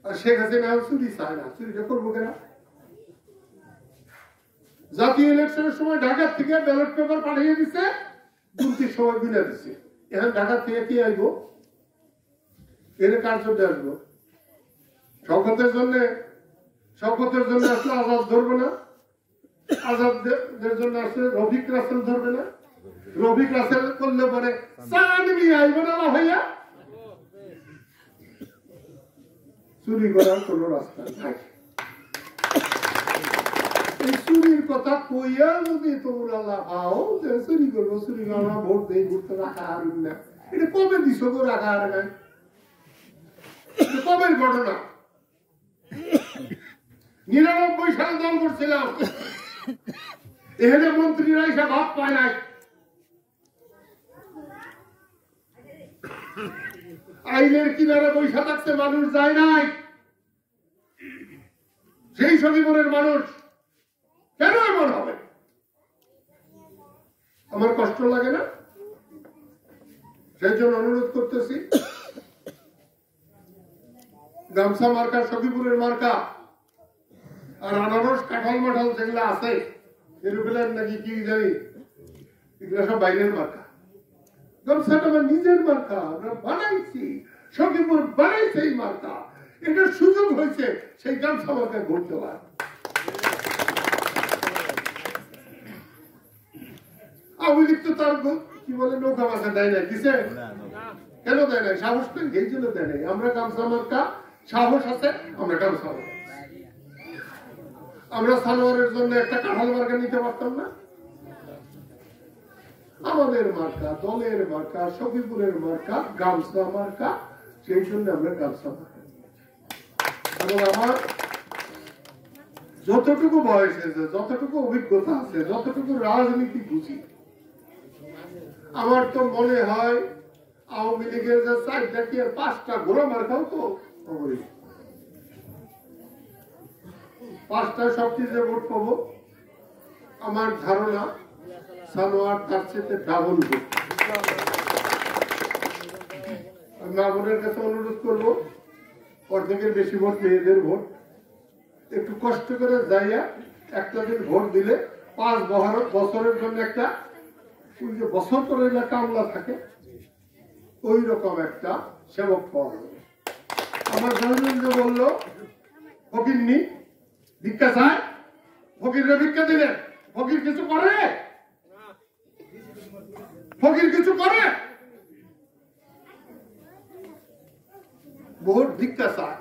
আর শেখ হাসিনা চুরি চায় না, চুরিটা করবো কেন? জাতীয় ইলেকশনের সময় ঢাকা থেকে ব্যালট পেপার পাঠিয়ে দিচ্ছে, দুটির সময় বিনা দিচ্ছে। এখন ঢাকা থেকে কি আসবো? এনে কার জন্য আসবো? শওকতের জন্য আসলে আজাদ ধরবে না, আজাদের জন্য আসলে রফিক রাসেল ধরবে না। রফিক রাসেল করলে পরে আইব না ভাইয়া। চুরি করার কোন রাস্তা নাই। এই চুরির কথা কইয়া যদি তোমরা লাগাও যে চুরি করবো, চুরি করবো, ভোট দেই, ভোট তো রাখা আর না, এটা কবে দিছ গো? রাখা আর নাই, কবের ঘটনা? 99 সালে দল করছিলাম, এখানে মন্ত্রীরা এসে ভাত পায় নাই। আইনের কিনারে বৈশা থাকতে মানুষ যায় নাই। সেই সজীবনের মানুষ কেন এমন হবে? আমার কষ্ট লাগে না? সেই জন্য অনুরোধ করতেছি, গামছা মার্কা, সখীপুরের মার্কা আর আনারস কাঁঠাল মাঠাল যেগুলো আছে, এরুগুলার নাকি কি জানি, এগুলো সব বাইরের মার্কা। গামছাটা আমার নিজের মার্কা, আমরা বানাইছি, সখীপুর বানাইছে এই মার্কা। এটার সুযোগ হয়েছে সেই গামছা মার্কা ভোট দেওয়ার। আওয়ামী লীগ তো তার কি বলে নৌকা মাথা দেয় না, কিসে কেন দেয় নাই? সাহস পেন, এই জন্য দেয় নাই। আমরা গামছা মার্কা, সাহস আছে, আমরা গামছা মার্কা। আমরা সালোয়ারের জন্য একটা কাঁঠাল মার্কা নিতে পারতাম না? আমাদের মার্কা, দলের মার্কা, সখীপুরের মার্কা, গামছা মার্কা, সেই জন্য আমরা গামছা মার্কা। এবং আমার যতটুকু বয়স হয়েছে, যতটুকু অভিজ্ঞতা আছে, যতটুকু রাজনীতি বুঝি, আমার তো মনে হয় আওয়ামী লীগের যে 4টা কি আর 5টা ঘোড়া মার্কাও তো 5টায় সবচেয়ে ভোট পাবো। আমার ধারণা সানোয়ার তার চেয়ে ডাবল ভোট। মা বোনের কাছে অনুরোধ করবো, অর্ধেকের বেশি ভোট মেয়েদের ভোট। একটু কষ্ট করে যাইয়া একটা দিন ভোট দিলে 5 বছরের জন্য একটা বছর করে কামলা থাকে, ওই রকম একটা সেবক পাওয়া যাবে। আমার জনগণ বললো ফকির নি ভিক্ষা চায়, ফকিররা ভিক্ষা দিলে ফকির কিছু করে? ফকির কিছু করে? ভোট ভিক্ষা চায়।